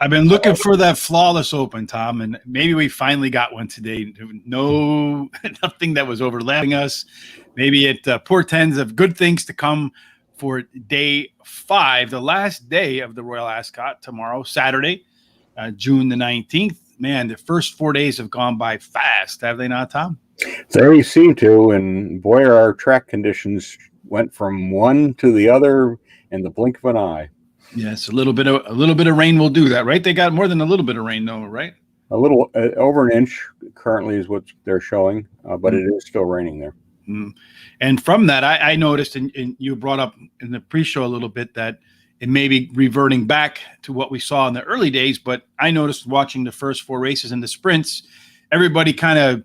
I've been looking for that flawless open, Tom, and maybe we finally got one today. No, nothing that was overlapping us. Maybe it portends of good things to come for day 5, the last day of the Royal Ascot tomorrow, Saturday, June the 19th. Man, the first 4 days have gone by fast, have they not, Tom? They seem to, and boy, our track conditions went from one to the other in the blink of an eye. Yes, a little bit of rain will do that, right? They got more than a little bit of rain, though, right? A little over an inch currently is what they're showing, but it is still raining there. And from that, I noticed, and you brought up in the pre-show a little bit, that it may be reverting back to what we saw in the early days. But I noticed watching the first 4 races in the sprints, everybody kind of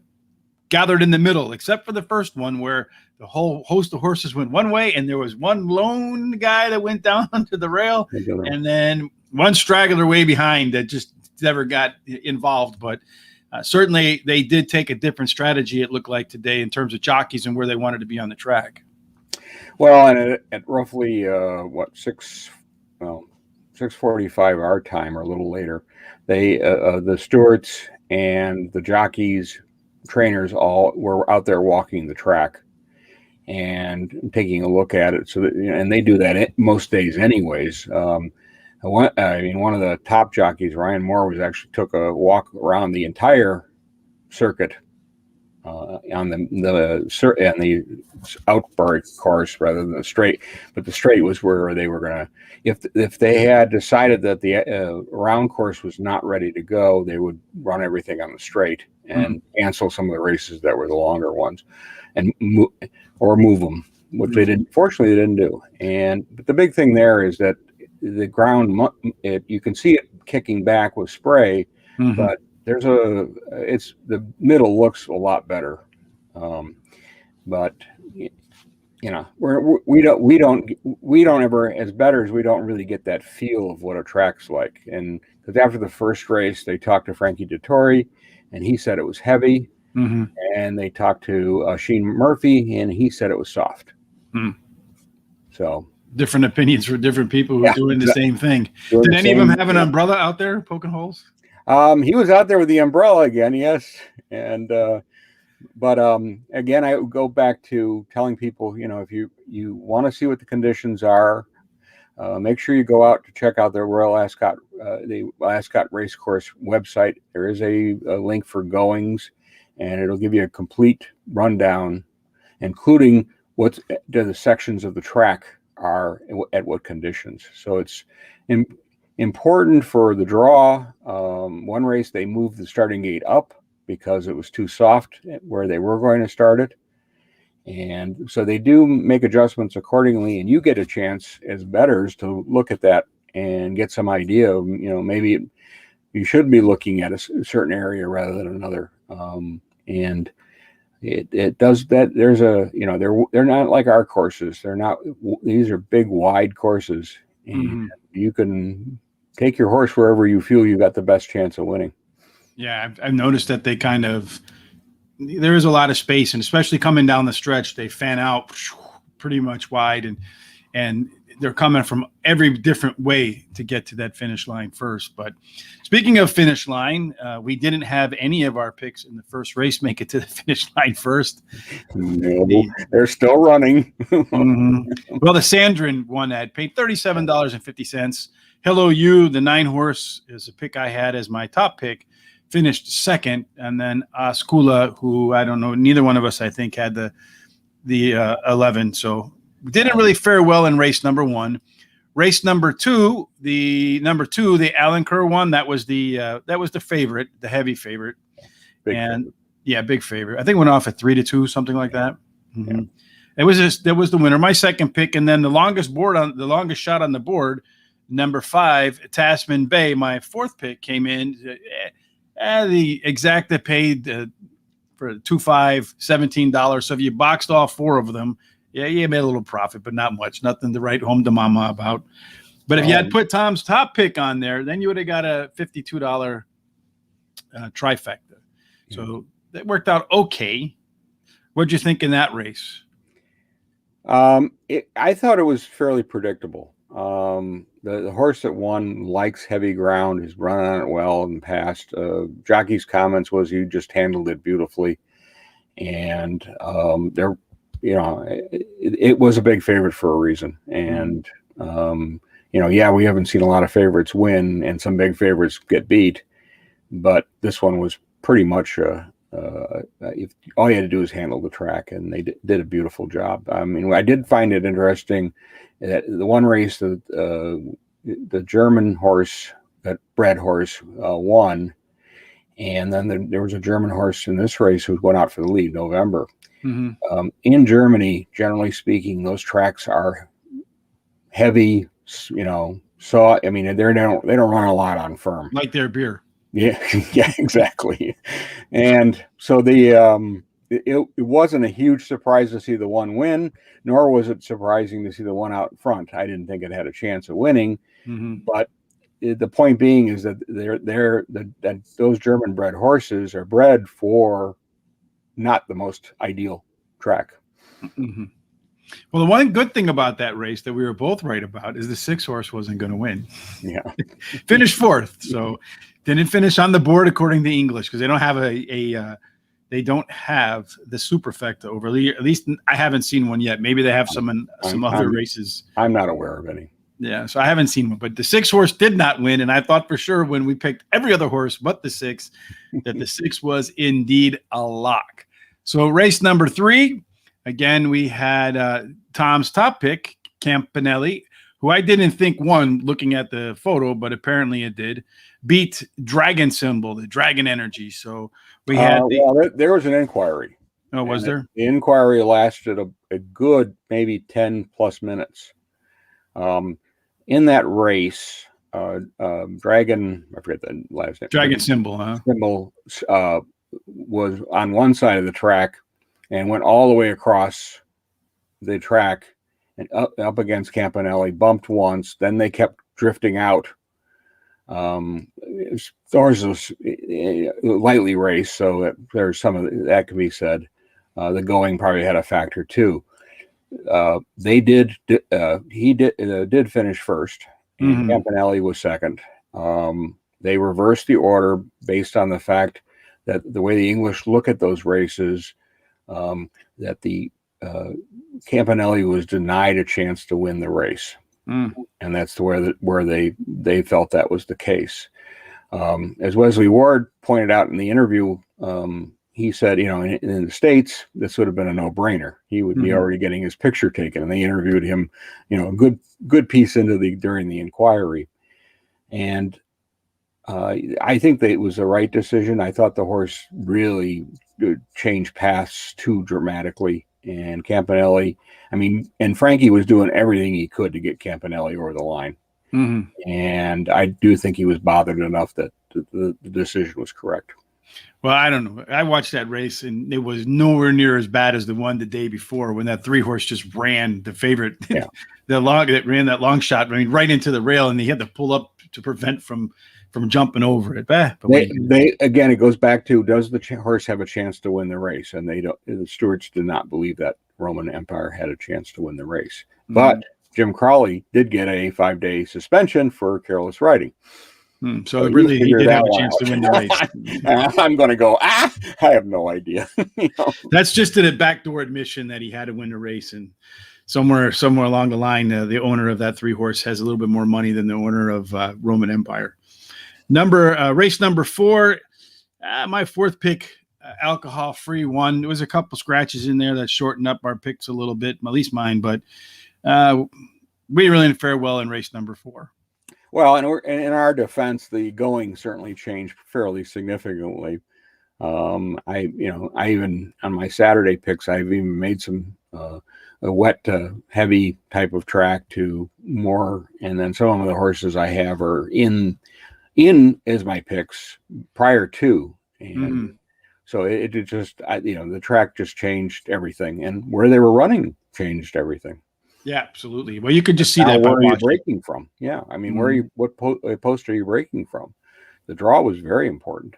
gathered in the middle, except for the first one where the whole host of horses went one way, and there was one lone guy that went down to the rail, and then one straggler way behind that just never got involved. But certainly they did take a different strategy, it looked like, today in terms of jockeys and where they wanted to be on the track. Well, and at roughly 6:45 our time or a little later, they the stewards and the jockeys, trainers, all were out there walking the track and taking a look at it. So that, and they do that most days anyways. One of the top jockeys, Ryan Moore, took a walk around the entire circuit on the outboard course rather than the straight. But the straight was where they were gonna. If they had decided that the round course was not ready to go, they would run everything on the straight and cancel some of the races that were the longer ones, and move them, which they didn't. Fortunately, they didn't do. But the big thing there is that the ground, you can see it kicking back with spray, but the middle looks a lot better. But we don't ever, as bettors, we don't really get that feel of what a track's like. And because after the first race, they talked to Frankie Dettori, and he said it was heavy. And they talked to Sheen Murphy, and he said it was soft. So different opinions for different people who are doing the same thing. Did any of them have an umbrella out there poking holes? He was out there with the umbrella again, yes. And but again, I would go back to telling people, if you want to see what the conditions are, make sure you go out to check out the Royal Ascot, the Ascot Racecourse website. There is a link for goings, and it'll give you a complete rundown, including what the sections of the track are at what conditions. So it's important for the draw. One race, they moved the starting gate up because it was too soft where they were going to start it. And so they do make adjustments accordingly, and you get a chance as bettors to look at that and get some idea of, maybe you should be looking at a certain area rather than another. And it does that. There's they're not like our courses. They're not, these are big, wide courses, and you can take your horse wherever you feel you got the best chance of winning. Yeah, I've noticed that they there is a lot of space, and especially coming down the stretch, they fan out pretty much wide, and they're coming from every different way to get to that finish line first. But speaking of finish line, we didn't have any of our picks in the first race make it to the finish line first. No, they're still running. Well, the Sandrin won that, paid $37.50. Hello You, the 9-horse, is a pick I had as my top pick, finished second. And then Ascula, who I don't know, neither one of us, I think, had the 11. So we didn't really fare well in race number 1. Race number 2, the Alan Kerr one, that was the favorite, the heavy favorite. Big favorite. I think it went off at 3-2, something like that. Yeah. That was the winner. My second pick, and then the longest shot on the board, number 5, Tasman Bay, my fourth pick, came in. The exacta paid for $2.5, $17. So if you boxed all 4 of them, you made a little profit, but not much. Nothing to write home to mama about. But if you had put Tom's top pick on there, then you would have got a $52 trifecta. So that worked out okay. What'd you think in that race? I thought it was fairly predictable. The horse that won likes heavy ground. He's run on it well in the past. Jockey's comments was he just handled it beautifully, and there, it was a big favorite for a reason. And we haven't seen a lot of favorites win, and some big favorites get beat, but this one was pretty much all you had to do is handle the track, and they did a beautiful job. I mean, I did find it interesting that the one race that the German horse, that bred horse, won, and then there was a German horse in this race who went out for the lead, November. Mm-hmm. In Germany, generally speaking, those tracks are heavy, so I mean they don't run a lot on firm, like their beer. Yeah, yeah, exactly. And so it wasn't a huge surprise to see the one win, nor was it surprising to see the one out front. I didn't think it had a chance of winning, but the point being is that that those German bred horses are bred for not the most ideal track. Mm-hmm. Well, the one good thing about that race that we were both right about is the 6 horse wasn't going to win. Yeah, finished 4th, so didn't finish on the board according to English because they don't have they don't have the superfecta over. At least I haven't seen one yet. Maybe they have some in some other races. I'm not aware of any. Yeah, so I haven't seen one. But the 6 horse did not win, and I thought for sure when we picked every other horse but the 6 that the 6 was indeed a lock. So race number 3, again we had Tom's top pick, Campanelli, who I didn't think won looking at the photo, but apparently it did, beat Dragon Symbol, the Dragon Energy. So we had there was an inquiry. Oh, was there? The inquiry lasted a good maybe 10 plus minutes. In that race, Dragon, I forget the last name. Dragon Symbol, huh? Symbol was on one side of the track and went all the way across the track and up against Campanelli, bumped once, then they kept drifting out. Thor's was lightly raced, so there's some of that can be said. The going probably had a factor too. He did finish first, and Campanelli was second. They reversed the order based on the fact that the way the English look at those races, that the Campanelli was denied a chance to win the race, and that's where they felt that was the case. As Wesley Ward pointed out in the interview, he said, in the States, this would have been a no-brainer. He would be already getting his picture taken, and they interviewed him, a good piece during the inquiry, and I think that it was the right decision. I thought the horse really changed paths too dramatically. And Campanelli, and Frankie was doing everything he could to get Campanelli over the line. And I do think he was bothered enough that the decision was correct. Well, I don't know. I watched that race, and it was nowhere near as bad as the one the day before when that 3 horse just ran the favorite, ran that long shot, right into the rail, and he had to pull up to prevent from jumping over it. But they again, it goes back to, does the horse have a chance to win the race? And the stewards did not believe that Roman Empire had a chance to win the race. But Jim Crowley did get a 5-day suspension for careless riding. So really, he did have a chance to win the race. I'm going to go, I have no idea. That's just a backdoor admission that he had to win the race. And somewhere along the line, the owner of that 3 horse has a little bit more money than the owner of Roman Empire. Race number 4, my 4th pick, alcohol-free one. There was a couple scratches in there that shortened up our picks a little bit, at least mine, but we really didn't fare well in race number 4. Well, and in our defense, the going certainly changed fairly significantly. I even on my Saturday picks, I've even made some a wet to heavy type of track to more, and then some of the horses I have are in as my picks prior to, and so it just the track just changed everything, and where they were running changed everything. Yeah, absolutely. Well, you could just see that. Where are you breaking from? Yeah, what post are you breaking from? The draw was very important.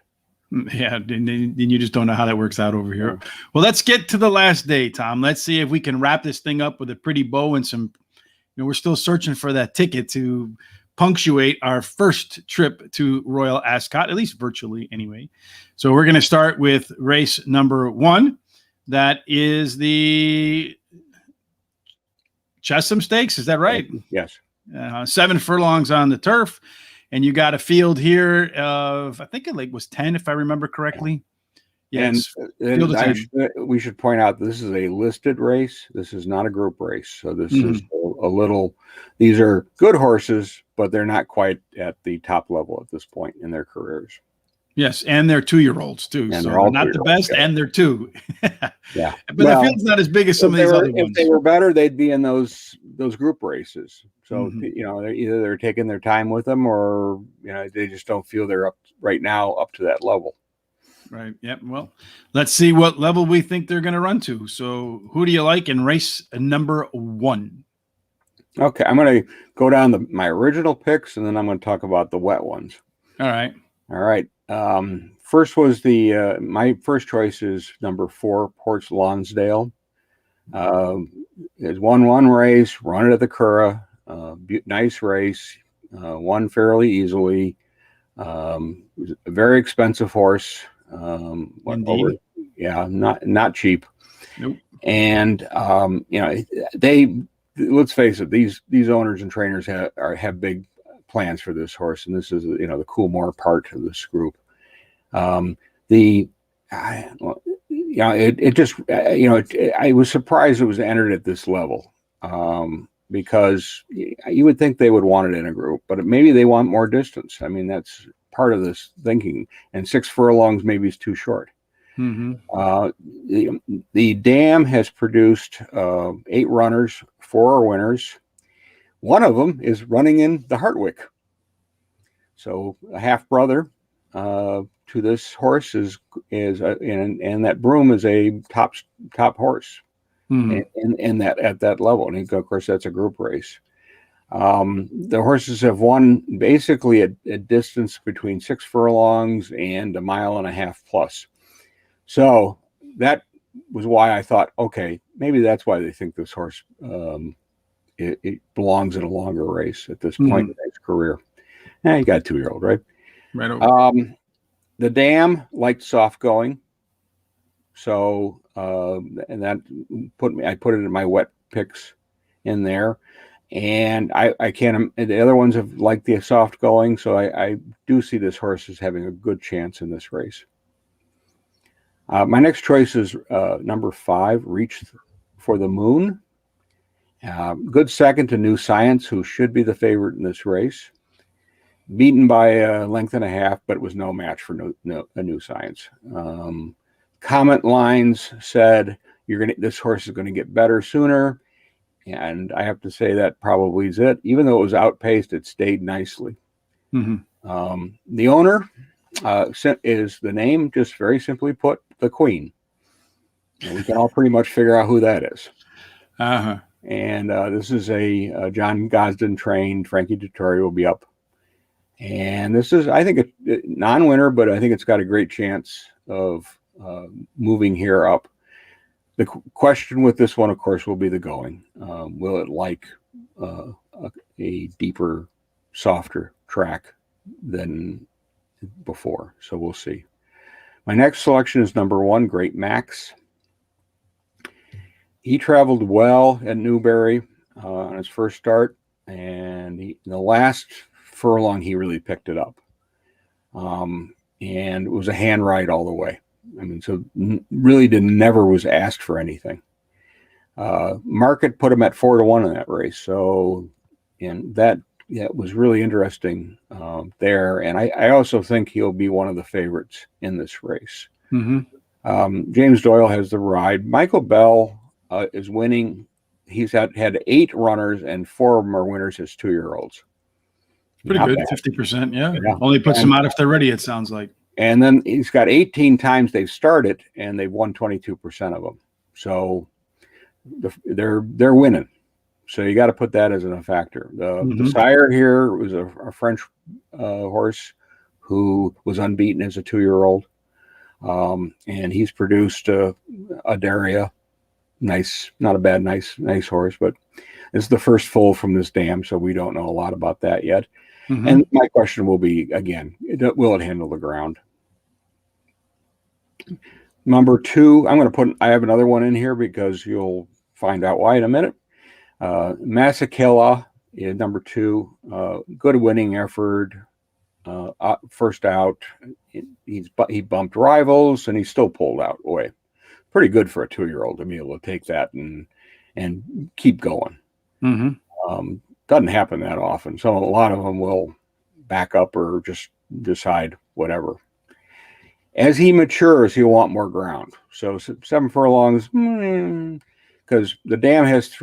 Yeah, and you just don't know how that works out over here. Well, let's get to the last day, Tom. Let's see if we can wrap this thing up with a pretty bow and some we're still searching for that ticket to punctuate our first trip to Royal Ascot, at least virtually anyway. So we're going to start with race number 1. That is the Chesham Stakes. Is that right? Yes. 7 furlongs on the turf. And you got a field here of, I think it was 10, if I remember correctly. Yes. And we should point out this is a listed race. This is not a group race. So this is a little, these are good horses, but they're not quite at the top level at this point in their careers. Yes, and they're 2-year-olds too. And so they're not the best, and they're 2. Yeah. But the field's not as big as some of these other ones. If they were better, they'd be in those group races. So, either they're taking their time with them, or, they just don't feel they're up to that level. Right. Yep. Well, let's see what level we think they're going to run to. So who do you like in race number 1? Okay. I'm going to go down my original picks, and then I'm going to talk about the wet ones. All right. First was my first choice is number 4, Ports Lonsdale. It's 1-1 race, run it at the Curragh. Nice race, won fairly easily. A very expensive horse. Not cheap. Nope. And let's face it, these owners and trainers have big plans for this horse, and this is the Coolmore part of this group. I was surprised it was entered at this level, because you would think they would want it in a group, but maybe they want more distance. I mean, that's part of this thinking, and 6 furlongs maybe is too short. The dam has produced 8 runners, 4 are winners. One of them is running in the Hardwicke. So a half brother to this horse is and that Broom is a top horse in that at that level. And of course that's a group race. The horses have won basically a distance between 6 furlongs and 1.5 miles plus. So that was why I thought, okay, maybe that's why they think this horse it belongs in a longer race at this point in his career. You got a 2-year-old, right? Right over. The dam liked soft going, so and that I put it in my wet picks in there, and I can't. The other ones have liked the soft going, so I do see this horse as having a good chance in this race. My next choice is number 5, Reach for the Moon. Good second to New Science, who should be the favorite in this race. Beaten by a length and a half, but it was no match for New Science. Comment lines said this horse is going to get better sooner, and I have to say that probably is it. Even though it was outpaced, it stayed nicely. The owner is the name, just very simply put, the Queen. And we can all pretty much figure out who that is. And this is a John Gosden trained. Frankie Dettori will be up. And this is, I think, a non-winner, but I think it's got a great chance of moving here up. The question with this one, of course, will be the going. Will it like a deeper, softer track than before? So we'll see. My next selection is number 1, Great Max. He traveled well at Newbury on his first start, and in the last furlong he really picked it up, and it was a hand ride all the way. I mean, so really never was asked for anything. Market put him at 4-1 in that race, so that was really interesting there. And I also think he'll be one of the favorites in this race. James Doyle has the ride. Michael Bell is winning. He's had 8 runners, and 4 of them are winners as 2-year-olds. Pretty good, 50%. Yeah. Only puts them out if they're ready, it sounds like. And then he's got 18 times they've started, and they've won 22% of them. So they're winning. So you got to put that as a factor. The sire here was a French horse who was unbeaten as a 2-year-old, and he's produced Adaria, nice, not a bad, nice horse, but it's the first foal from this dam, so we don't know a lot about that yet. Mm-hmm. And my question will be, again, will it handle the ground? Number 2, I have another one in here because you'll find out why in a minute. Masakela is number 2. Good winning effort. First out. He bumped rivals and he still pulled out away. Pretty good for a 2-year-old to be able to take that and keep going. Mm-hmm. Doesn't happen that often. So a lot of them will back up or just decide whatever. As he matures, he'll want more ground. So 7 furlongs, because the dam has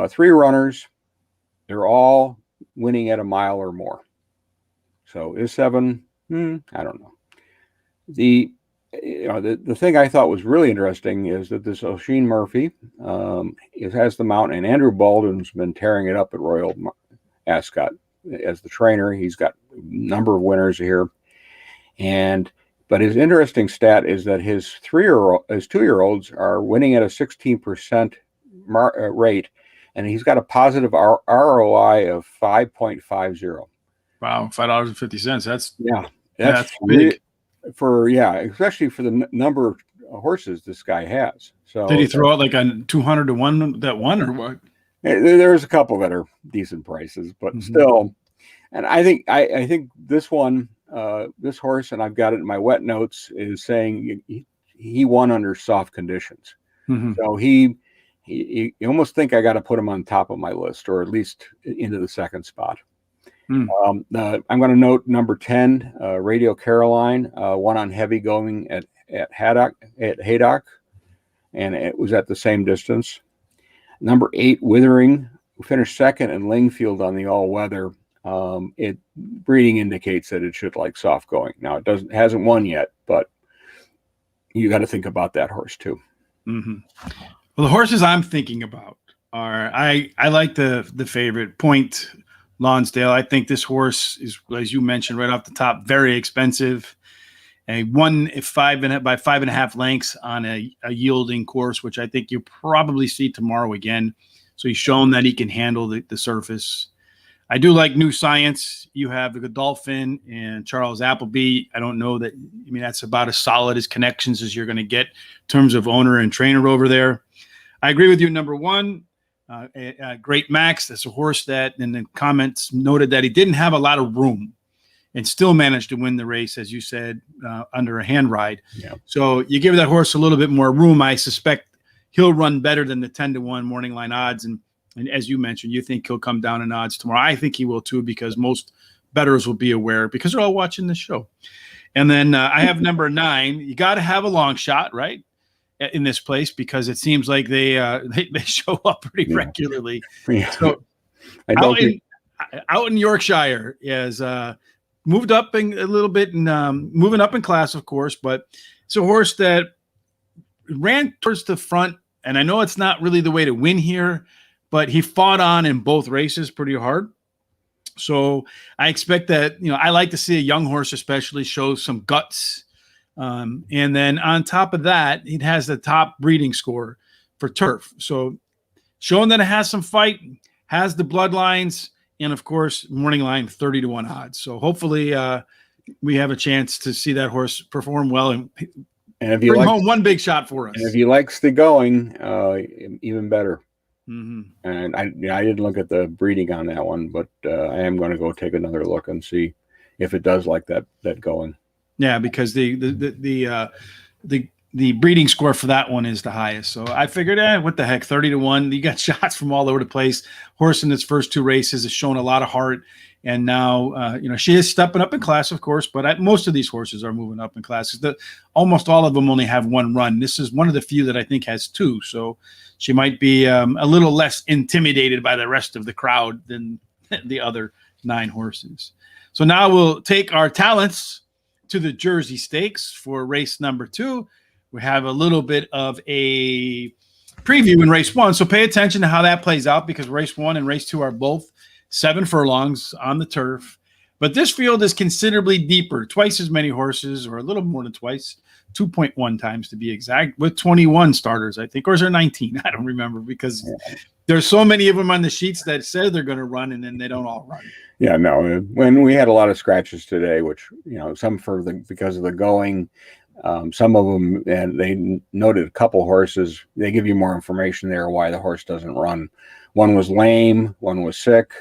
3 runners. They're all winning at a mile or more. So is 7? I don't know. The thing I thought was really interesting is that this Oisin Murphy has the mount, and Andrew Baldwin's been tearing it up at Royal Ascot as the trainer. He's got a number of winners here, but his interesting stat is that his 2-year-olds are winning at a 16% rate, and he's got a positive ROI of 5.50. Wow, $5.50. That's big. Especially for the number of horses this guy has. So did he throw out like a 200 to 1 that won, or what? There's a couple that are decent prices, but still. And I think this one, this horse, and I've got it in my wet notes, is saying he won under soft conditions. Mm-hmm. So you almost think I got to put him on top of my list, or at least into the second spot. I'm going to note number 10, Radio Caroline, won on heavy going at Haydock, and it was at the same distance. Number 8, Withering, finished second in Lingfield on the all-weather. Breeding indicates that it should like soft going. Now it hasn't won yet, but you got to think about that horse too. Mm-hmm. Well, the horses I'm thinking about are I like the favorite Point Lonsdale. I think this horse is, as you mentioned right off the top, very expensive. And won by 5.5 lengths on a yielding course, which I think you'll probably see tomorrow again. So he's shown that he can handle the surface. I do like New Science. You have the Godolphin and Charles Appleby. I don't know that. I mean, that's about as solid as connections as you're going to get in terms of owner and trainer over there. I agree with you. Number 1, Great Max. That's a horse that in the comments noted that he didn't have a lot of room and still managed to win the race, as you said, under a hand ride. Yeah. So you give that horse a little bit more room. I suspect he'll run better than the 10-1 morning line odds. And as you mentioned, you think he'll come down in odds tomorrow. I think he will too, because most bettors will be aware because they're all watching the show. And then I have number 9. You got to have a long shot, right, in this place, because it seems like they show up pretty regularly. Yeah. So out in Yorkshire is moved up a little bit and moving up in class, of course, but it's a horse that ran towards the front. And I know it's not really the way to win here, but he fought on in both races pretty hard. So I expect that, I like to see a young horse especially show some guts. And then on top of that, it has the top breeding score for turf. So showing that it has some fight, has the bloodlines, and of course, morning line 30-1 odds. So hopefully we have a chance to see that horse perform well and if you bring home one big shot for us. And if he likes the going, even better. Mm-hmm. And I didn't look at the breeding on that one, but I am going to go take another look and see if it does like that going. Yeah, because the breeding score for that one is the highest. So I figured, what the heck, 30-1. You got shots from all over the place. Horse in its first 2 races has shown a lot of heart. And now, she is stepping up in class, of course, but most of these horses are moving up in classes. Almost all of them only have 1 run. This is one of the few that I think has 2. So she might be a little less intimidated by the rest of the crowd than the other 9 horses. So now we'll take our talents to the Jersey Stakes for race number 2. We have a little bit of a preview in race 1. So pay attention to how that plays out, because race 1 and race 2 are both 7 furlongs on the turf. But this field is considerably deeper, twice as many horses, or a little more than twice, 2.1 times to be exact, with 21 starters, I think. Or is there 19? I don't remember, because there's so many of them on the sheets that say they're going to run, and then they don't all run. Yeah, no. When we had a lot of scratches today, which, some because of the going, some of them, and they noted a couple horses. They give you more information there why the horse doesn't run. One was lame, one was sick.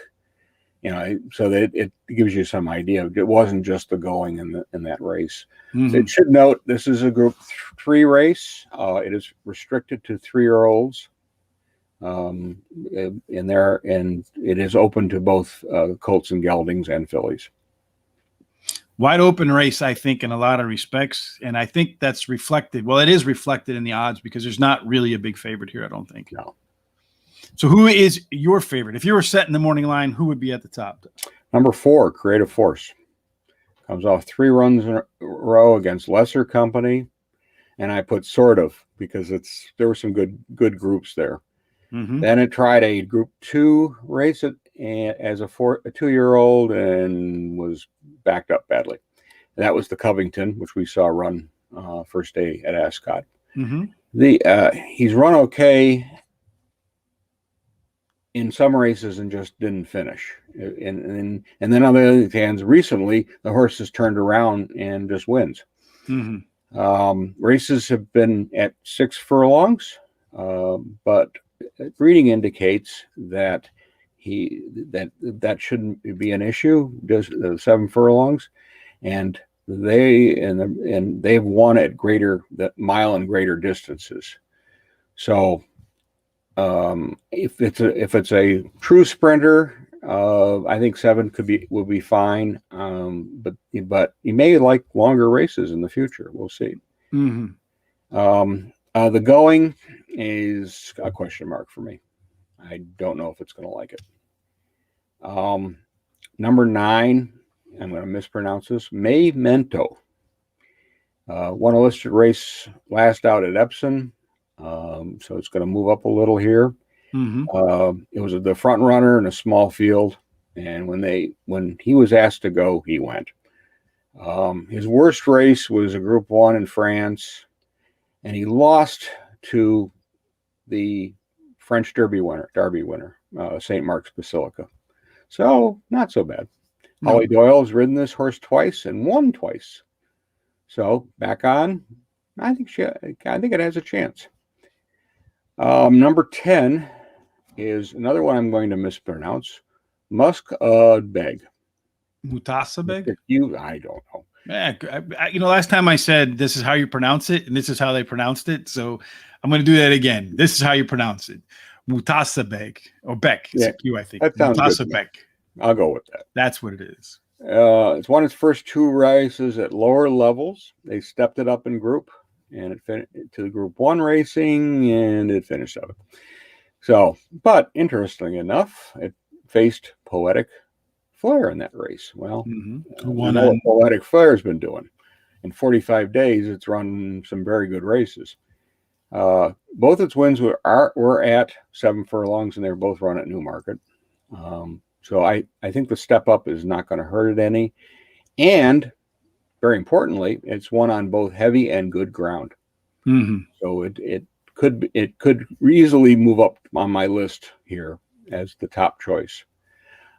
So that it gives you some idea. It wasn't just the going in that race. Mm-hmm. It should note this is a Group 3 race. It is restricted to 3-year-olds. And it is open to both colts and geldings and fillies. Wide open race, I think, in a lot of respects, and I think that's reflected. Well, it is reflected in the odds, because there's not really a big favorite here, I don't think. No. So who is your favorite? If you were set in the morning line, who would be at the top? Number 4, Creative Force. Comes off 3 runs in a row against lesser company. And I put sort of, because there were some good groups there. Mm-hmm. Then it tried a Group 2 race as a 2-year-old and was backed up badly. And that was the Covington, which we saw run first day at Ascot. Mm-hmm. He's run okay in some races and just didn't finish. And then on the other hand, recently the horse has turned around and just wins. Mm-hmm. Races have been at 6 furlongs, but breeding indicates that that shouldn't be an issue. Just 7 furlongs, and they've won at mile and greater distances. So if it's a true sprinter, I think 7 will be fine. But you may like longer races in the future. We'll see. Mm-hmm. The going is a question mark for me. I don't know if it's going to like it. Number 9, I'm going to mispronounce this. Memento. Won a listed race last out at Epsom. So it's going to move up a little here. Mm-hmm. It was the front runner in a small field, and when he was asked to go, he went. His worst race was a Group 1 in France, and he lost to the French Derby winner, St. Mark's Basilica. So not so bad. No. Holly Doyle has ridden this horse twice and won twice. So back on, I think it has a chance. Number 10 is another one I'm going to mispronounce. Muskbeg. Mutasabeg? I don't know. Last time I said this is how you pronounce it, and this is how they pronounced it. So I'm going to do that again. This is how you pronounce it. Mutasabeg, or Beck. It's a Q, I think. That sounds Mutasabeg. I'll go with that. That's what it is. It's won its first 2 races at lower levels. They stepped it up in group, and it finished to the Group 1 racing, and it finished 7th. So, but interestingly enough, it faced Poetic Flare in that race. Well, what Poetic Flare's been doing. In 45 days, it's run some very good races. Both its wins were at 7 furlongs, and they were both run at Newmarket. So I think the step up is not going to hurt it any. And very importantly, it's won on both heavy and good ground. Mm-hmm. So it could easily move up on my list here as the top choice.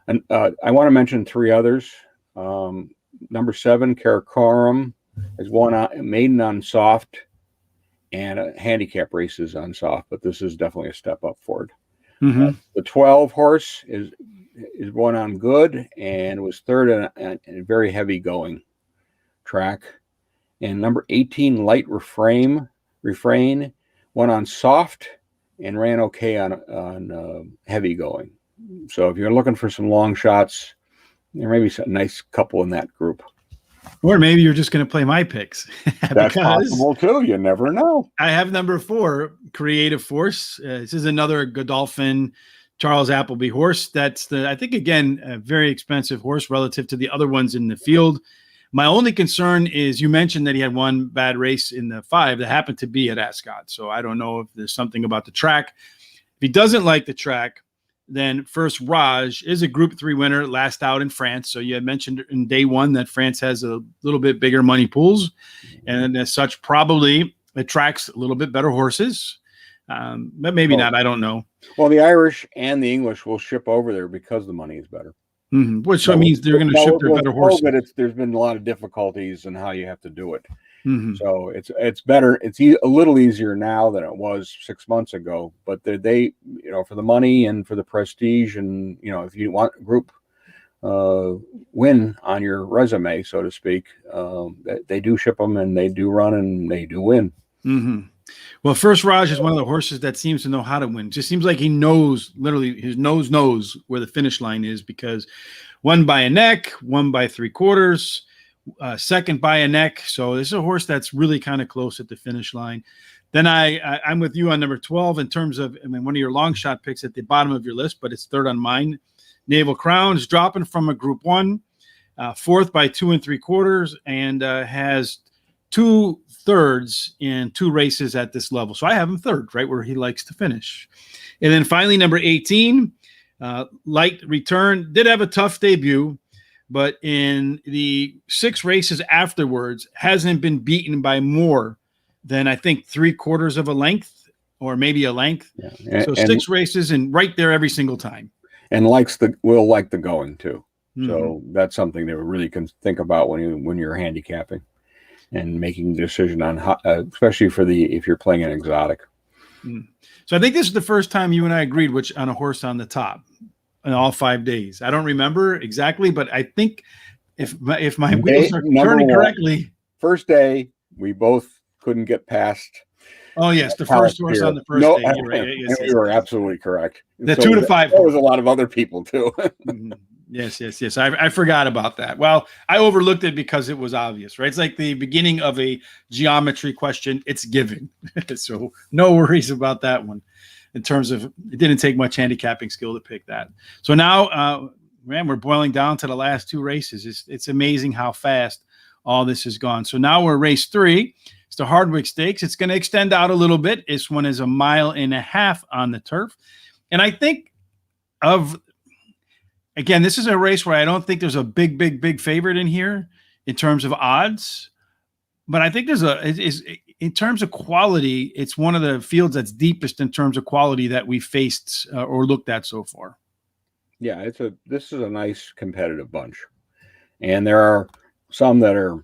And I want to mention 3 others. Number 7, Karakoram, has won maiden on soft and handicap races on soft, but this is definitely a step up for it. Mm-hmm. The 12 horse is won on good and was 3rd in a very heavy going track. And number 18, Light Refrain, won on soft and ran okay on heavy going. So if you're looking for some long shots, there may be a nice couple in that group. Or maybe you're just going to play my picks. That's possible too. You never know. I have number 4, Creative Force. This is another Godolphin Charles Appleby horse. I think, again, a very expensive horse relative to the other ones in the field. My only concern is you mentioned that he had one bad race in the 5 that happened to be at Ascot. So I don't know if there's something about the track. If he doesn't like the track, then First Raj is a Group 3 winner, last out in France. So you had mentioned in day one that France has a little bit bigger money pools, and as such probably attracts a little bit better horses. But maybe not. I don't know. Well, the Irish and the English will ship over there because the money is better. Mm-hmm. Which means they're going to ship their better horses. But there's been a lot of difficulties in how you have to do it. Mm-hmm. So it's better. It's a little easier now than it was 6 months ago. But they for the money and for the prestige, and if you want a group win on your resume, so to speak, they do ship them, and they do run, and they do win. Mm-hmm. Well, First Raj is one of the horses that seems to know how to win. It just seems like he knows, literally, his nose knows where the finish line is, because won by a neck, won by 3/4, second by a neck. So this is a horse that's really kind of close at the finish line. Then I'm with you on number 12 in terms of, one of your long shot picks at the bottom of your list, but it's third on mine. Naval Crown is dropping from a Group 1, fourth by 2 3/4, and has 2/3 in 2 races at this level. So I have him third, right where he likes to finish. And then finally, number 18, Light Return, did have a tough debut, but in the 6 races afterwards hasn't been beaten by more than, I think, 3/4 of a length, or maybe a length. Yeah. So 6 races and right there every single time. And will like the going too. Mm-hmm. So that's something that we really can think about when you're handicapping and making the decision on how, especially if you're playing an exotic. So I think this is the first time you and I agreed on a horse on the top in all 5 days. I don't remember exactly, but I think if my wheels are turning correctly. First day, we both couldn't get past. Oh yes, the first horse on the first day. You're right. Yes, you were absolutely correct. The 2 to 5. There was a lot of other people too. Yes. I forgot about that. Well, I overlooked it because it was obvious, right? It's like the beginning of a geometry question. It's given. So no worries about that one in terms of, it didn't take much handicapping skill to pick that. So now, we're boiling down to the last 2 races. It's amazing how fast all this has gone. So now we're race 3. It's the Hardwicke Stakes. It's going to extend out a little bit. This one is 1.5 miles on the turf. And I think again, this is a race where I don't think there's a big favorite in here in terms of odds, but I think in terms of quality, it's one of the fields that's deepest in terms of quality that we faced or looked at so far. Yeah, this is a nice competitive bunch, and there are some that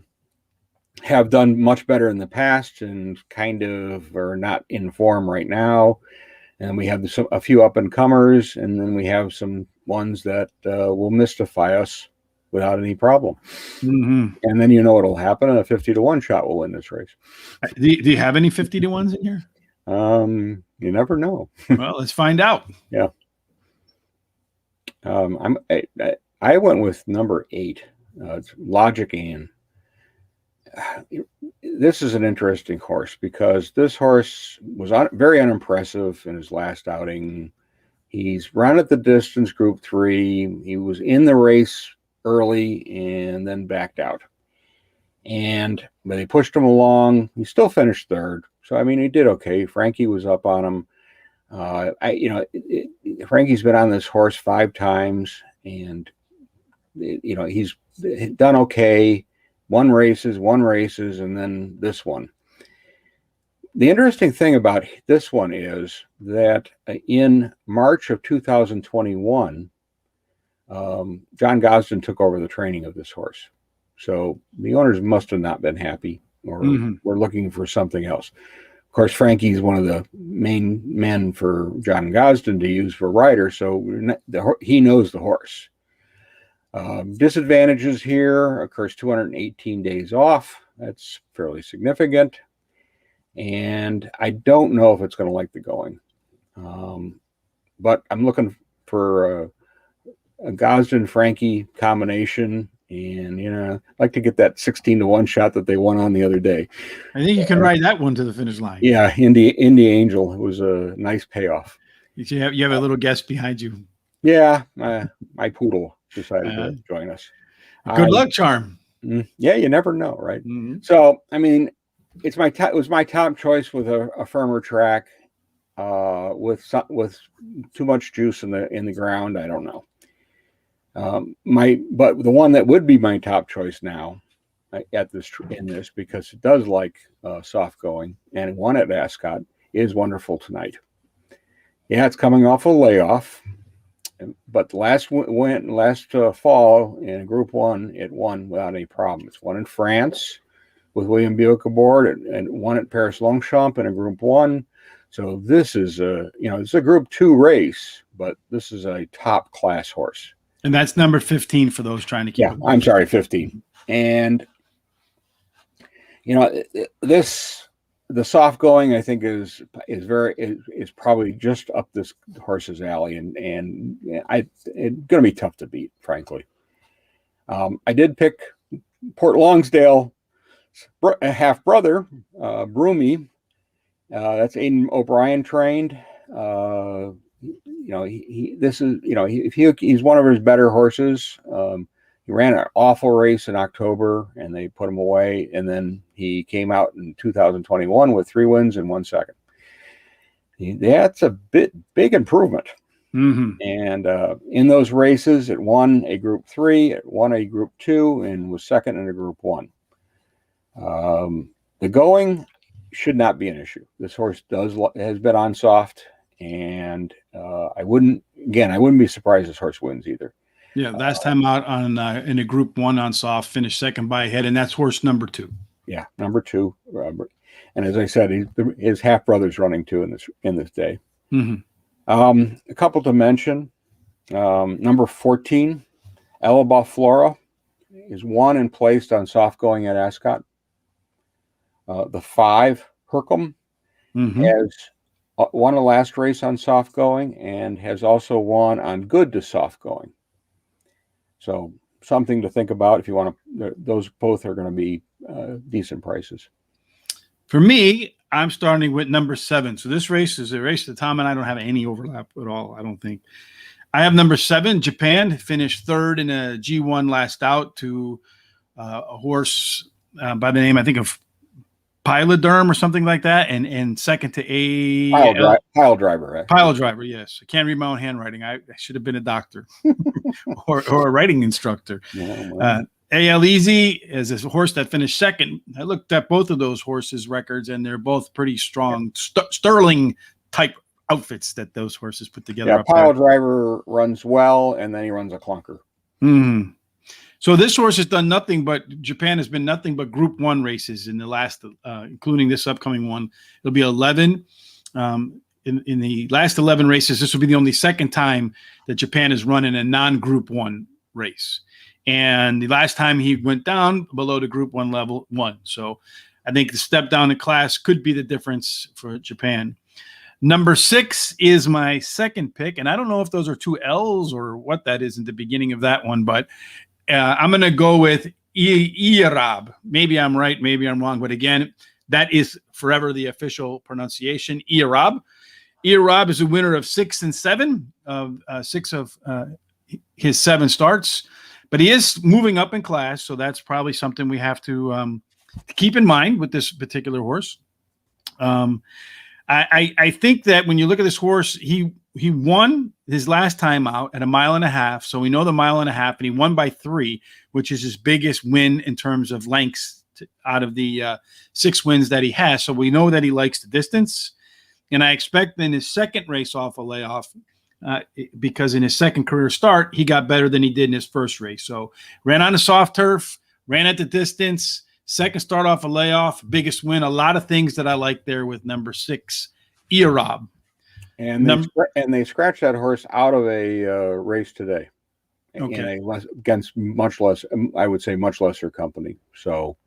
have done much better in the past and kind of are not in form right now, and we have a few up and comers, and then we have some ones that will mystify us without any problem. Mm-hmm. And then what'll happen, a 50-1 shot will win this race. Do you have any 50-1s in here? You never know. Well, let's find out. Yeah. I went with number 8. It's Logic Ann. This is an interesting horse because this horse was very unimpressive in his last outing. He's run at the distance Group 3. He was in the race early and then backed out. But they pushed him along. He still finished third. So, he did okay. Frankie was up on him. Frankie's been on this horse 5 times, and, he's done okay. Won races, and then this one. The interesting thing about this one is that in March of 2021, John Gosden took over the training of this horse. So the owners must have not been happy, or were looking for something else. Of course, Frankie's one of the main men for John Gosden to use for rider, so he knows the horse. Disadvantages here, of course, 218 days off. That's fairly significant. And I don't know if it's going to like the going. But I'm looking for a Gosden-Frankie combination. And, I'd like to get that 16-1 shot that they won on the other day. I think you can ride that one to the finish line. Yeah, Indy Angel. It was a nice payoff. You have a little guest behind you. Yeah, my poodle decided to join us. Good luck charm. Yeah, you never know, right? Mm-hmm. So, it was my top choice with a firmer track. with too much juice in the ground. I don't know. But the one that would be my top choice now in this, because it does like soft going and won at Ascot, is Wonderful Tonight. Yeah, it's coming off a layoff, but last fall in Group 1, it won without any problem. It's won in France with William Buick aboard, and won at Paris-Longchamp in a Group 1. So this is it's a Group 2 race, but this is a top class horse. And that's number 15 for those trying to keep it. I'm sorry, 15. And the soft going, I think, is probably just up this horse's alley, and it's going to be tough to beat, frankly. I did pick Port Longsdale half brother, Broomy. That's Aiden O'Brien trained. He's one of his better horses. He ran an awful race in October, and they put him away. And then he came out in 2021 with 3 wins and 1 second. That's a big improvement. Mm-hmm. And in those races, it won a Group 3, it won a Group 2, and was second in a Group 1. The going should not be an issue. This horse has been on soft, and I wouldn't be surprised this horse wins either. Yeah, last time out on in a Group 1 on soft, finished second by a head, and that's horse number 2. Yeah, number 2, Robert. And as I said, his half brother's running too in this day. Mm-hmm. A couple to mention. Number 14, Elaba Flora, is won and placed on soft going at Ascot. The 5, Hercom, Mm-hmm. has won a last race on soft going and has also won on good to soft going. So something to think about if you want to. Those both are going to be decent prices. For me, I'm starting with number 7. So this race is a race that Tom and I don't have any overlap at all, I don't think. I have number 7, Japan, finished 3rd in a G1 last out to a horse by the name, I think, of Piloderm or something like that, and second to Pile Driver. Actually. Pile Driver, yes. I can't read my own handwriting. I should have been a doctor or a writing instructor. AL Easy is a horse that finished second. I looked at both of those horses' records, and they're both pretty strong, sterling type outfits that those horses put together. Yeah, Pile Driver runs well, and then he runs a clunker. Mm-hmm. So this horse has done nothing but Japan has been nothing but Group 1 races in the last, including this upcoming one. It'll be 11. In the last 11 races, this will be the only second time that Japan has run in a non-Group 1 race. And the last time he went down below the Group 1 level, won. So I think the step down in class could be the difference for Japan. Number 6 is my second pick, and I don't know if those are 2 L's or what that is in the beginning of that one, but I'm going to go with Ierab. Maybe I'm right, maybe I'm wrong, but again, that is forever the official pronunciation, Ierab. Ierab is a winner of 6 and 7 of 6 of his 7 starts, but he is moving up in class, so that's probably something we have to keep in mind with this particular horse. I think that when you look at this horse, he won his last time out at 1.5 miles. So we know the 1.5 miles, and he won by 3, which is his biggest win in terms of lengths out of the 6 wins that he has. So we know that he likes the distance. And I expect in his second race off a layoff, because in his second career start, he got better than he did in his first race. So ran on a soft turf, ran at the distance, second start off a layoff, biggest win. A lot of things that I like there with number 6, Ierab. And they scratched that horse out of a race today, against much less, I would say, much lesser company. So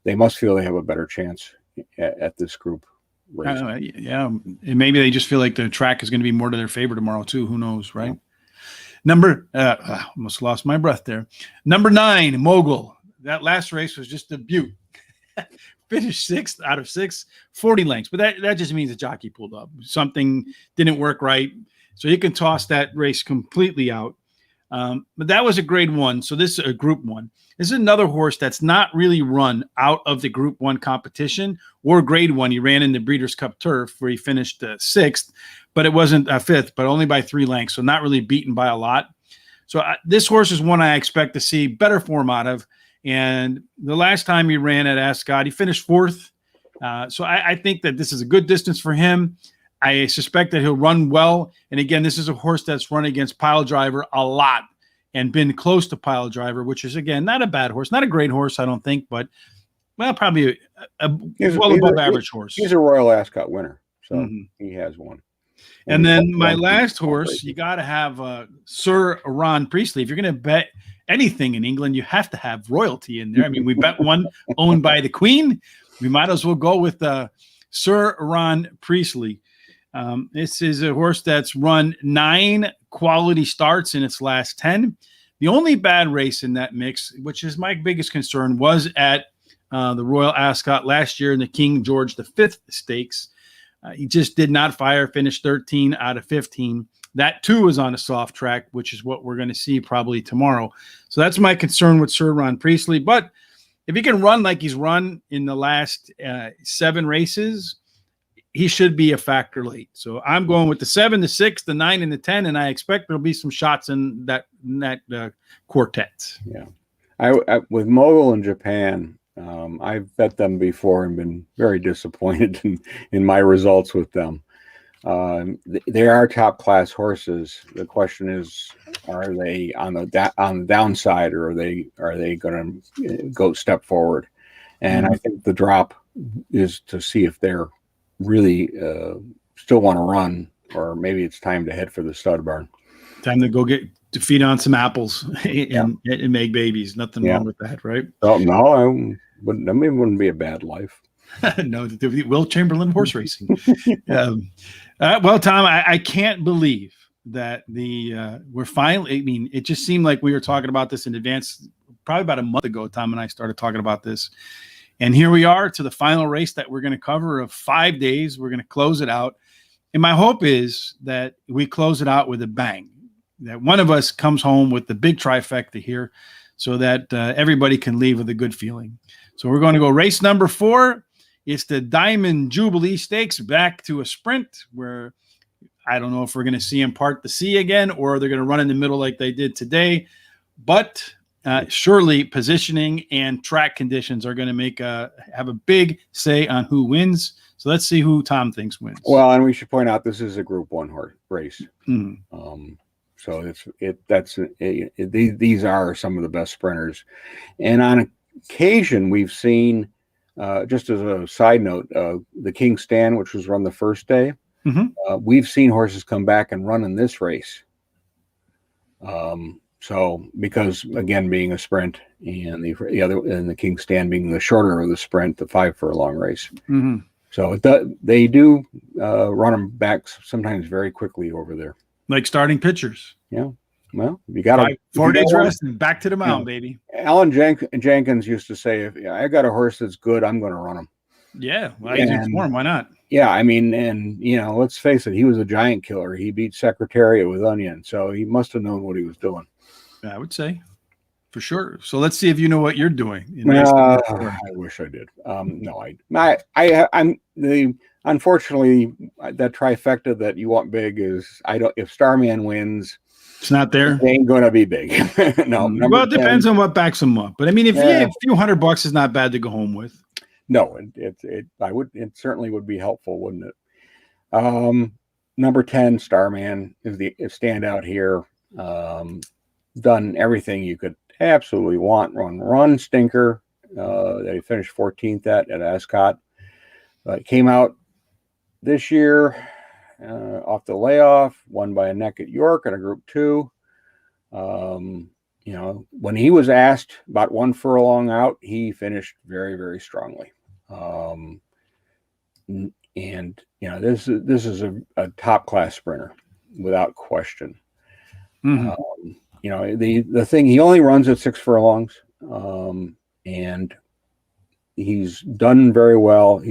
they must feel they have a better chance at this group race. Yeah, and maybe they just feel like the track is going to be more to their favor tomorrow too. Who knows, right? Yeah. Almost lost my breath there. Number 9, Mogul. That last race was just a beaut. Finished 6th out of 6, 40 lengths. But that just means the jockey pulled up. Something didn't work right. So you can toss that race completely out. But that was a grade 1. So this is a group 1. This is another horse that's not really run out of the group 1 competition or grade 1. He ran in the Breeders' Cup Turf where he finished 6th, but it wasn't 5th, but only by 3 lengths. So not really beaten by a lot. So this horse is one I expect to see better form out of. And the last time he ran at Ascot, he finished 4th. So I think that this is a good distance for him. I suspect that he'll run well. And again, this is a horse that's run against Pile Driver a lot and been close to Pile Driver, which is, again, not a bad horse. Not a great horse, I don't think, but, well, probably a well above average horse. He's a Royal Ascot winner, so he has one. And then my last horse, you got to have Sir Ron Priestley. If you're going to bet anything in England, you have to have royalty in there. I mean, we bet one owned by the Queen. We might as well go with Sir Ron Priestley. This is a horse that's run 9 quality starts in its last 10. The only bad race in that mix, which is my biggest concern, was at the Royal Ascot last year in the King George V Stakes. He just did not fire, finished 13 out of 15. That, too, was on a soft track, which is what we're going to see probably tomorrow. So that's my concern with Sir Ron Priestley. But if he can run like he's run in the last 7 races, he should be a factor late. So I'm going with the 7, the 6, the 9, and the 10, and I expect there'll be some shots in that quartet. Yeah. I with Mogul in Japan, I've bet them before and been very disappointed in my results with them. They are top class horses. The question is, are they on the downside, or are they going to go step forward? And I think the drop is to see if they're really still want to run, or maybe it's time to head for the stud barn. Time to go to feed on some apples and make babies. Nothing wrong with that, right? Oh no, wouldn't be a bad life. No, the Will Chamberlain horse racing. Well, Tom, I can't believe that we're finally. I mean, it just seemed like we were talking about this in advance, probably about a month ago. Tom and I started talking about this, and here we are to the final race that we're going to cover of 5 days. We're going to close it out, and my hope is that we close it out with a bang. That one of us comes home with the big trifecta here, so that everybody can leave with a good feeling. So we're going to go race number 4. It's the Diamond Jubilee Stakes, back to a sprint where I don't know if we're going to see them part the C again, or they're going to run in the middle like they did today. But surely positioning and track conditions are going to have a big say on who wins. So let's see who Tom thinks wins. Well, and we should point out this is a Group 1 horse race. So these are some of the best sprinters. And on occasion, we've seen, just as a side note, the King Stand, which was run the first day, we've seen horses come back and run in this race. So because, again, being a sprint, and the King Stand being the shorter of the sprint, the 5 furlong race. So they do run them back sometimes very quickly over there. Like starting pitchers. Yeah. Well, you got 4 days rest and back to the mound, baby. Alan Jenkins used to say, if I got a horse that's good, I'm going to run him. Yeah. Well, he's in form. Why not? Yeah. I mean, and, let's face it, he was a giant killer. He beat Secretariat with Onion. So he must have known what he was doing. I would say. For sure. So let's see if you know what you're doing. I wish I did. No, unfortunately, that trifecta that you want big is, if Starman wins, it's not there. It ain't going to be big. No. Well, it depends on what backs them up. But I mean, if a few $100 is not bad to go home with. No, it certainly would be helpful, wouldn't it? Number 10, Starman is the standout here. Done everything you could absolutely want. Run stinker that he finished 14th at Ascot. Came out this year off the layoff, won by a neck at York in a Group 2. When he was asked about 1 furlong out, he finished very, very strongly. This is a top class sprinter without question. The thing, he only runs at 6 furlongs, and he's done very well.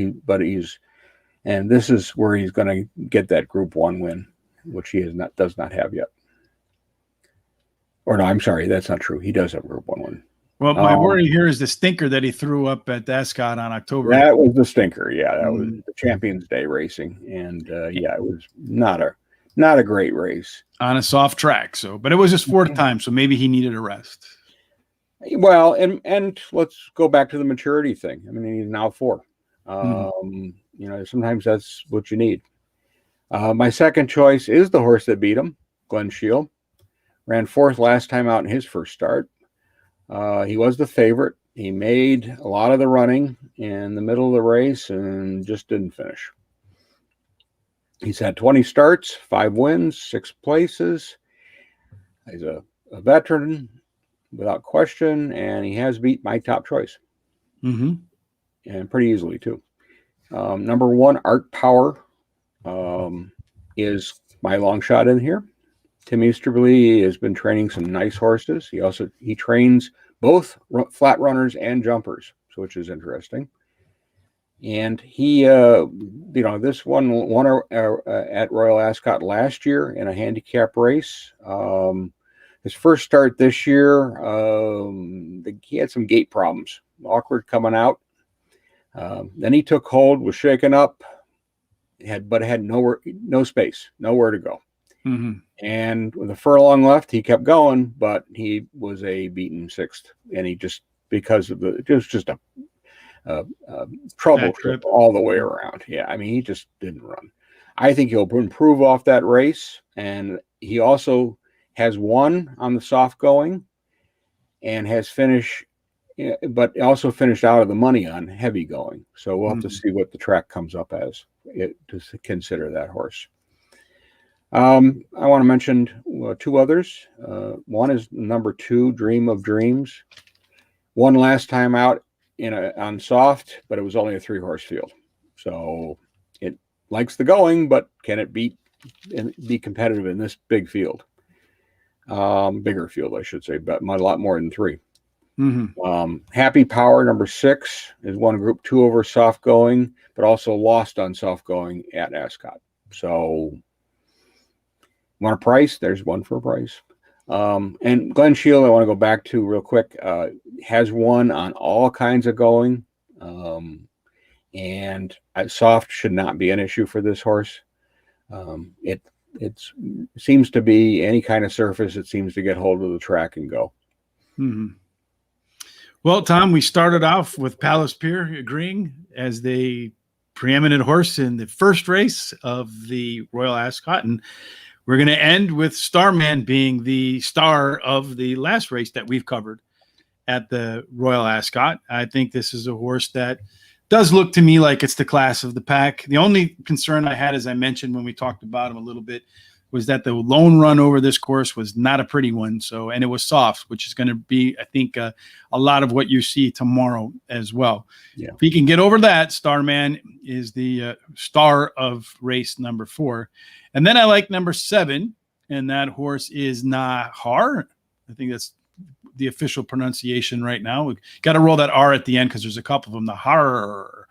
And this is where he's going to get that Group 1 win, which he does not have yet. Or no, I'm sorry, that's not true. He does have a Group 1 win. Well, my worry here is the stinker that he threw up at Ascot on October. That was the stinker. Yeah, that was the Champions Day racing, and yeah, it was not a great race on a soft track. So, but it was his fourth time, so maybe he needed a rest. Well, and let's go back to the maturity thing. I mean, he's now 4. You know, sometimes that's what you need. My second choice is the horse that beat him, Glen Shiel. Ran 4th last time out in his first start. He was the favorite. He made a lot of the running in the middle of the race and just didn't finish. He's had 20 starts, 5 wins, 6 places. He's a veteran without question, and he has beat my top choice. And pretty easily, too. Number 1, Art Power, is my long shot in here. Tim Easterly has been training some nice horses. He trains both flat runners and jumpers, which is interesting. And he, this one won at Royal Ascot last year in a handicap race. His first start this year, he had some gait problems, awkward coming out. Then he took hold, was shaken up, but had no space, nowhere to go. And with a furlong left, he kept going, but he was a beaten 6th, and he just because of just a trouble trip all the way around. Yeah, I mean, he just didn't run. I think he'll improve off that race, and he also has won on the soft going, and has finished, but also finished out of the money on heavy going. So we'll have to see what the track comes up as to consider that horse. I want to mention 2 others. One is number 2, Dream of Dreams. Won last time out on soft, but it was only a 3-horse field. So it likes the going, but can it be competitive in this big field? Bigger field, I should say, but a lot more than 3. Happy Power, number 6, is won Group 2 over soft going, but also lost on soft going at Ascot. So want a price? There's one for a price. And Glen Shiel, I want to go back to real quick, has won on all kinds of going. And soft should not be an issue for this horse. It seems to be any kind of surface. It seems to get hold of the track and go. Well, Tom, we started off with Palace Pier agreeing as the preeminent horse in the first race of the Royal Ascot, and we're going to end with Starman being the star of the last race that we've covered at the Royal Ascot. I think this is a horse that does look to me like it's the class of the pack. The only concern I had, as I mentioned when we talked about him a little bit, was that the lone run over this course was not a pretty one. So, and it was soft, which is going to be, I think, a lot of what you see tomorrow as well. Yeah. If he can get over that, Starman is the star of race number 4. And then I like number 7, and that horse is Nahar. I think that's the official pronunciation right now. We got to roll that R at the end because there's a couple of them. Nahar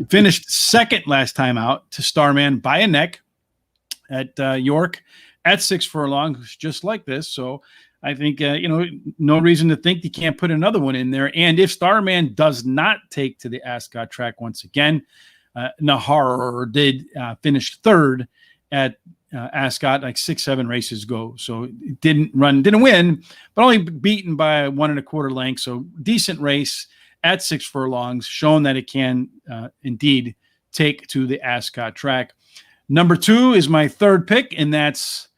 finished 2nd last time out to Starman by a neck at York at 6 furlongs, just like this. So I think, no reason to think he can't put another one in there. And if Starman does not take to the Ascot track once again, Nahar did finish 3rd at Ascot like 6-7 races ago. So it didn't win, but only beaten by 1 1/4 length. So decent race at 6 furlongs, shown that it can indeed take to the Ascot track. Number 2 is my 3rd pick, and that's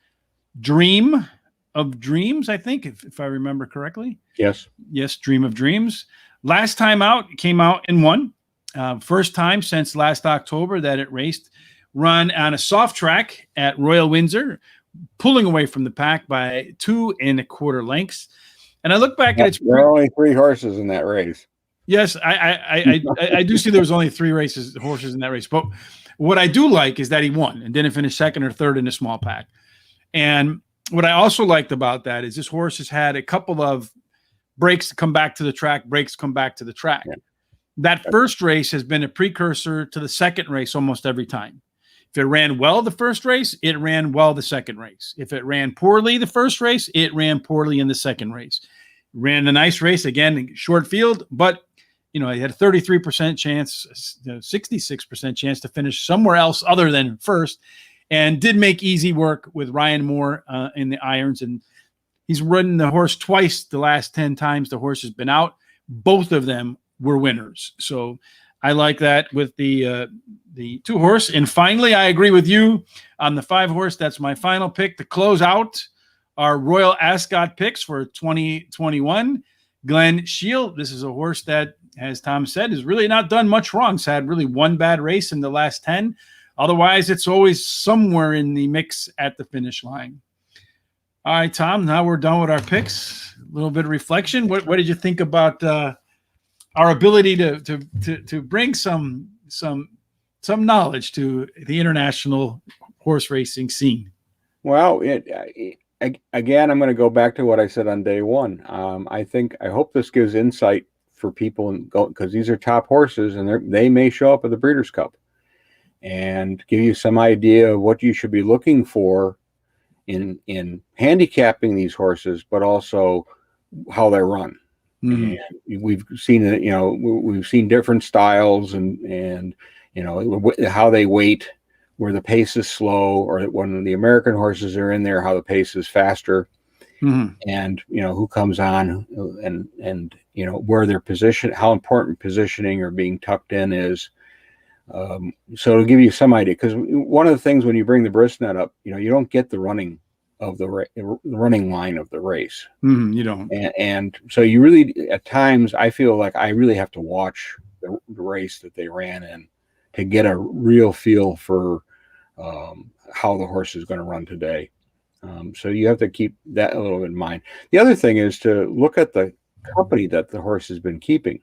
Dream of Dreams, I think, if I remember correctly. Yes, Dream of Dreams. Last time out, came out and won. First time since last October that it raced. Run on a soft track at Royal Windsor, pulling away from the pack by 2 1/4 lengths. And I look back at its. There are only 3 horses in that race. Yes, I do see there was only 3 horses in that race. But what I do like is that he won and didn't finish 2nd or 3rd in a small pack. And what I also liked about that is this horse has had a couple of breaks to come back to the track, breaks come back to the track. Yeah. That first race has been a precursor to the second race almost every time. If it ran well the first race, it ran well the second race. If it ran poorly the first race, it ran poorly in the second race. Ran a nice race, again, short field, but it had a 33% chance, 66% chance to finish somewhere else other than first, and did make easy work with Ryan Moore in the irons. And he's ridden the horse twice the last 10 times the horse has been out. Both of them were winners. So I like that with the 2 horse. And finally, I agree with you on the 5 horse. That's my final pick to close out our Royal Ascot picks for 2021. Glenn Shield. This is a horse that, as Tom said, has really not done much wrong. It's had really one bad race in the last 10. Otherwise, it's always somewhere in the mix at the finish line. All right, Tom, now we're done with our picks. A little bit of reflection. What did you think about our ability to bring some knowledge to the international horse racing scene? Well, again, I'm going to go back to what I said on day one. I hope this gives insight for people, because these are top horses, and they may show up at the Breeders' Cup, and give you some idea of what you should be looking for in handicapping these horses, but also how they run. And we've seen it, we've seen different styles and how they wait, where the pace is slow, or when the American horses are in there, how the pace is faster, and who comes on, and where their position, how important positioning or being tucked in is. So to give you some idea, because one of the things when you bring the brisnet up, you don't get the running of the running line of the race. You don't. And so you really, at times, I feel like I really have to watch the race that they ran in to get a real feel for how the horse is going to run today. So you have to keep that a little bit in mind. The other thing is to look at the company that the horse has been keeping.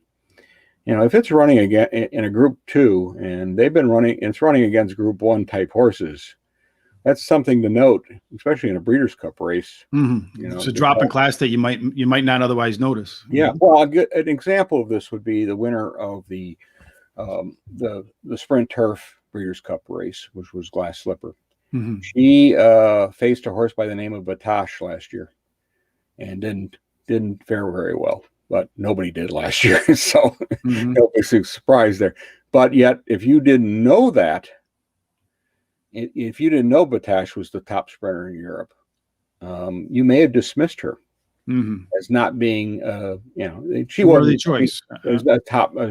If it's running again in a Group 2 and it's running against Group 1 type horses, that's something to note, especially in a Breeders' Cup race. It's a drop in class that you might not otherwise notice. Yeah. Well, an example of this would be the winner of the Sprint Turf Breeders' Cup race, which was Glass Slipper. She faced a horse by the name of Batash last year, and didn't fare very well. But nobody did last year, so nobody's surprised there. But yet, if you didn't know that, if you didn't know Batash was the top sprinter in Europe, you may have dismissed her as not being, she wasn't choice as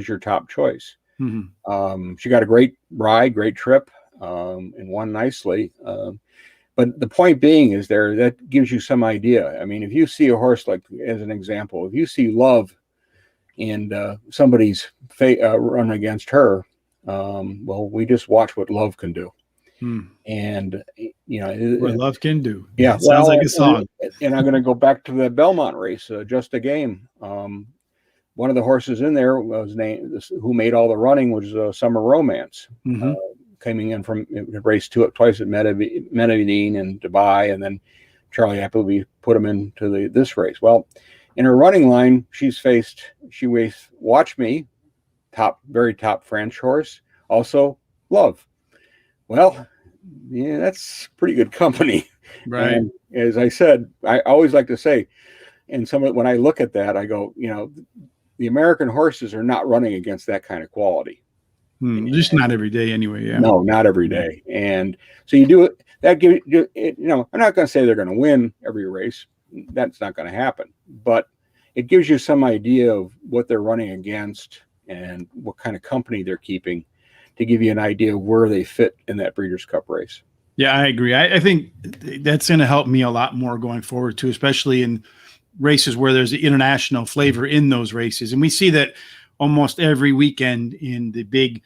your top choice. She got a great ride, great trip, and won nicely. But the point being is that gives you some idea. I mean, if you see a horse, like, as an example, if you see Love and somebody's run against her, well, we just watch what Love can do. And, what Love can do. Yeah. Sounds like a song. And I'm going to go back to the Belmont race, Just a Game. One of the horses in there was who made all the running was Summer Romance. Coming in from race 2 twice at Medellin and Dubai, and then Charlie Appleby put him into this race. Well, in her running line, she faced Watch Me, very top French horse, also Love. Well, yeah, that's pretty good company. Right. And as I said, I always like to say, when I look at that, I go, the American horses are not running against that kind of quality. Just not every day anyway. Yeah. No, not every day. And so you do it. That gives I'm not going to say they're going to win every race. That's not going to happen. But it gives you some idea of what they're running against and what kind of company they're keeping, to give you an idea of where they fit in that Breeders' Cup race. Yeah, I agree. I think that's going to help me a lot more going forward too, especially in races where there's the international flavor in those races. And we see that almost every weekend in the big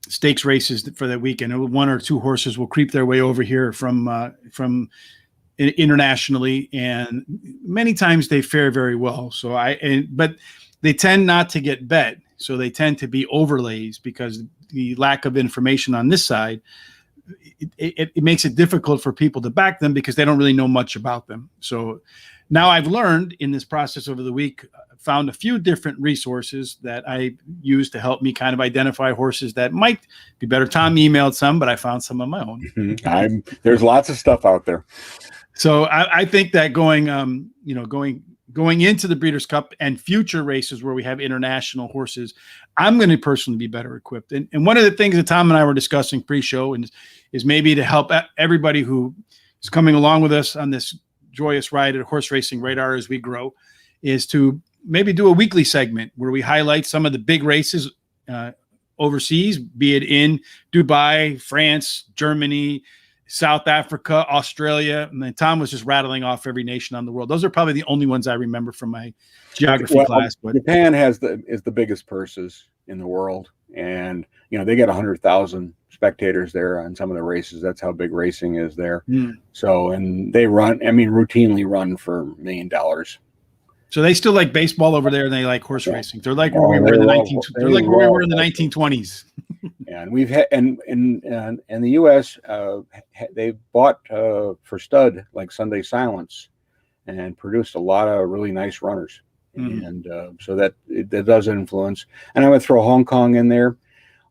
stakes races for that weekend. 1 or 2 horses will creep their way over here from internationally, and many times they fare very well. But they tend not to get bet, so they tend to be overlays because the lack of information on this side. it makes it difficult for people to back them because they don't really know much about them. So now I've learned in this process over the week, found a few different resources that I use to help me kind of identify horses that might be better. Tom emailed some, but I found some of my own. There's lots of stuff out there. So I think that going into the Breeders' Cup and future races where we have international horses, I'm going to personally be better equipped. And one of the things that Tom and I were discussing pre-show is maybe to help everybody who is coming along with us on this joyous ride at Horse Racing Radar as we grow, is to maybe do a weekly segment where we highlight some of the big races overseas, be it in Dubai, France, Germany, South Africa, Australia, and then Tom was just rattling off every nation on the world. Those are probably the only ones I remember from my geography class. But Japan is the biggest purses in the world, and they get 100,000 spectators there on some of the races. That's how big racing is there. So, and they routinely run for $1 million. So they still like baseball over there, and they like horse racing. They're like where we were in the 1920s. And we've had, and the U.S. They bought for stud like Sunday Silence, and produced a lot of really nice runners, and so that does influence. And I would throw Hong Kong in there,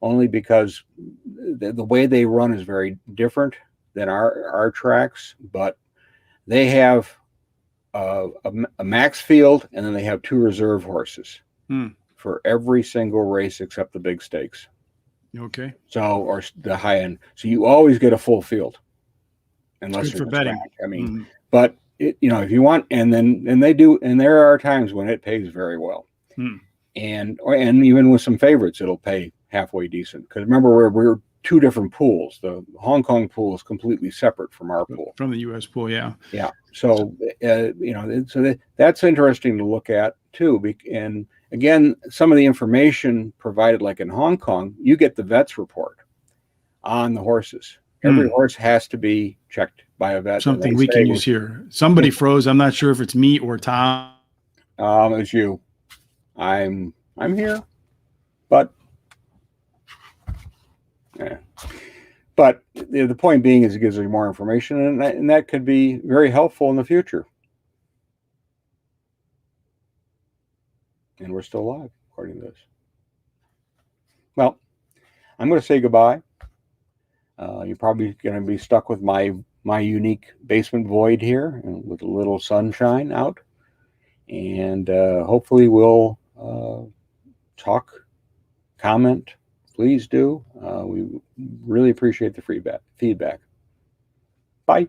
only because the way they run is very different than our tracks, but they have a max field, and then they have 2 reserve horses for every single race except the big stakes. Okay. So, or the high end. So you always get a full field, unless good for betting. But if you want, and they do, and there are times when it pays very well, and even with some favorites, it'll pay halfway decent. Because remember, we're 2 different pools. The Hong Kong pool is completely separate from our pool, from the U.S. pool. Yeah. So that's interesting to look at too. And again, some of the information provided, like in Hong Kong, you get the vet's report on the horses. Every horse has to be checked by a vet. Something we can use here. Somebody froze. I'm not sure if it's me or Tom. It's you. I'm here, but yeah. But the point being is it gives you more information, and that could be very helpful in the future. And we're still alive, according to this. Well, I'm going to say goodbye. You're probably going to be stuck with my unique basement void here, with a little sunshine out. And hopefully we'll talk, comment. Please do. We really appreciate the feedback. Bye.